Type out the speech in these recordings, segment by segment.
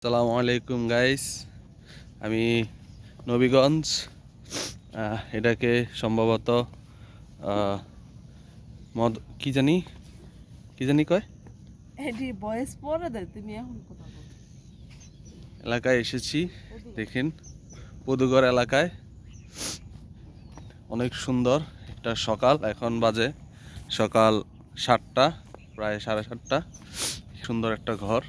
আসসালামু আলাইকুম গাইস। আমি নবীগঞ্জ, এটাকে সম্ভবত আহ, মদ কি জানি কয় এটি বয়স পরে দেয় তুমি এখন কথা বলো। এলাকায় এসেছি। দেখেন পদুগড় এলাকায় অনেক সুন্দর একটা সকাল। এখন বাজে সকাল 7টা, প্রায় 7:30। সুন্দর একটা ঘরে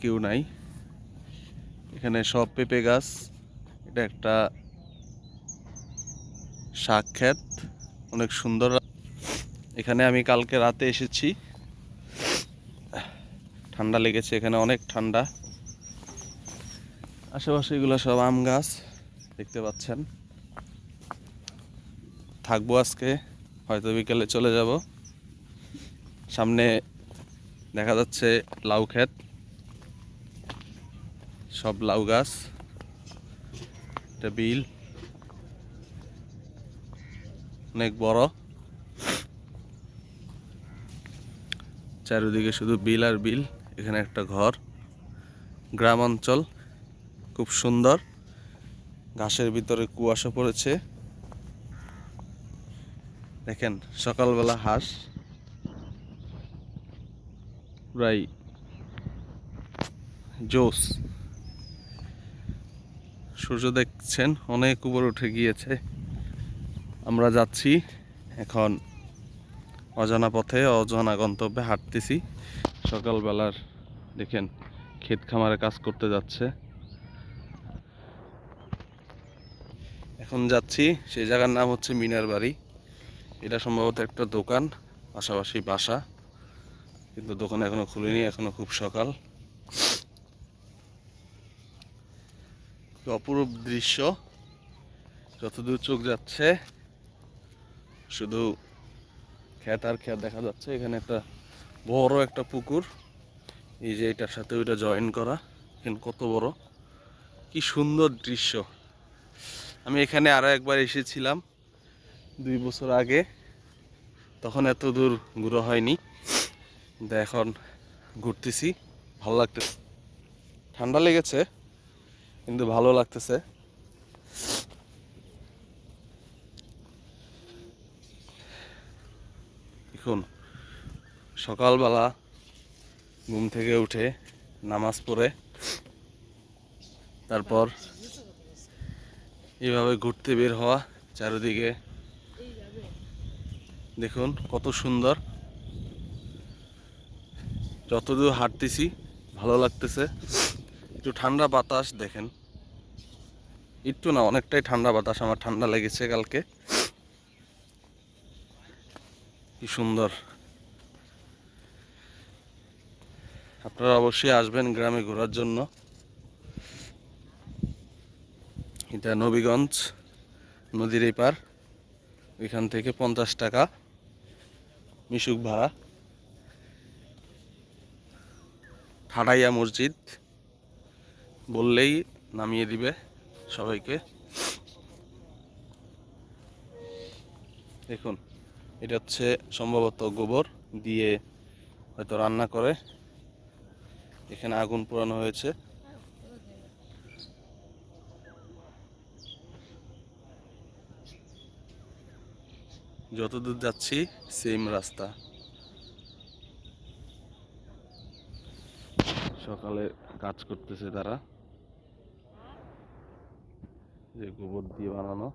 কেউ নাই। এখানে সব পেঁপে গাছ। এটা একটা শাক ক্ষেত, অনেক সুন্দর। এখানে আমি কালকে রাতে এসেছি, ঠান্ডা লেগেছে, এখানে অনেক ঠান্ডা। আশেপাশে এগুলো সব আম গাছ দেখতে পাচ্ছেন। থাকবো আজকে, হয়তো বিকেলে চলে যাব। সামনে দেখা যাচ্ছে লাউ ক্ষেত, সব লাউ গাছ। এটা বিল, অনেক বড়। চারিদিকে শুধু বিল আর বিল। এখানে একটা ঘর, গ্রাম অঞ্চল, খুব সুন্দর। ঘাসের ভিতরে কুয়াশা পড়েছে। দেখেন সকালবেলা হাঁস প্রায় জোস। সূর্য দেখছেন অনেক উপরে উঠে গিয়েছে। আমরা যাচ্ছি এখন অজানা পথে, অজানা গন্তব্যে হাঁটতেছি। সকালবেলার দেখেন ক্ষেত খামারে কাজ করতে যাচ্ছে। এখন যাচ্ছি, সেই জায়গার নাম হচ্ছে মিনার বাড়ি। এটা সম্ভবত একটা দোকান, পাশাপাশি বাসা, কিন্তু দোকান এখনো খুলেনি, এখনো খুব সকাল। কি অপরূপ দৃশ্য, যতদূর চোখ যাচ্ছে শুধু ক্ষেত আর ক্ষেত দেখা যাচ্ছে। এখানে একটা বড় একটা পুকুর, এই যে এটার সাথে ওইটা জয়েন করা। এখানে কত বড়, কি সুন্দর দৃশ্য। আমি এখানে আরো একবার এসেছিলাম 2 বছর আগে, তখন এত দূর ঘুরা হয়নি, কিন্তু এখন ঘুরতেছি, ভালো লাগতেছে। ঠান্ডা লেগেছে কিন্তু ভালো লাগতেছে। দেখুন সকালবেলা ঘুম থেকে উঠে নামাজ পড়ে তারপর এইভাবে ঘুরতে বের হওয়া। চারিদিকে দেখুন কত সুন্দর। যতদূর হাঁটতেছি ভালো লাগতেছে। একটু ঠান্ডা বাতাস দেখেন, একটু না অনেকটাই ঠান্ডা বাতাস। আমার ঠান্ডা লেগেছে কালকে। কি সুন্দর। আপনারা অবশ্যই আসবেন গ্রামে ঘোরার জন্য। এটা নবীগঞ্জ নদীর এই পার। ওইখান থেকে 50 টাকা মিশুক ভাড়া। ঠাডাইয়া মসজিদ বললেই নামিয়ে দিবে সবাইকে। দেখুন এটা হচ্ছে সম্ভবত গোবর দিয়ে হয়তো রান্না করে। এখানে আগুন পোড়ানো হয়েছে। যতদূর যাচ্ছি সেম রাস্তা। সকালে কাজ করতেছে তারা, যে গোবর দিয়ে বানানো।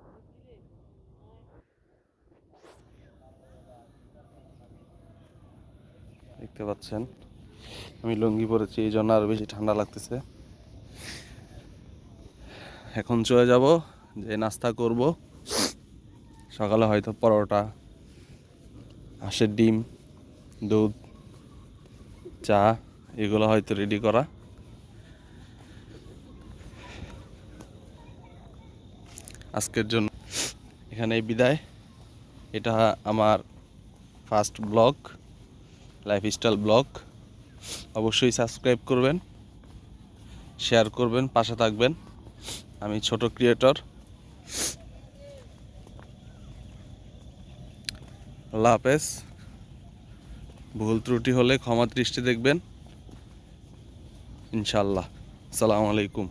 দেখতে পাচ্ছেন আমি লুঙ্গি পরেছি, এই জন্য আরো বেশি ঠান্ডা লাগতেছে। এখন চলে যাব, যে নাস্তা করব। সকালে হয়তো পরোটা, হাঁসের ডিম, দুধ, চা, এগুলো হয়তো রেডি করা। আজকের জন্য এখানেই বিদায়। এটা আমার ফার্স্ট ব্লগ, লাইফস্টাইল ব্লগ। অবশ্যই সাবস্ক্রাইব করবেন, শেয়ার করবেন, পাশে থাকবেন। আমি ছোট ক্রিয়েটর। আল্লাহ হাফেজ। ভুল ত্রুটি হলে ক্ষমা দৃষ্টি দেখবেন। ইনশাল্লাহ। আসসালামু আলাইকুম।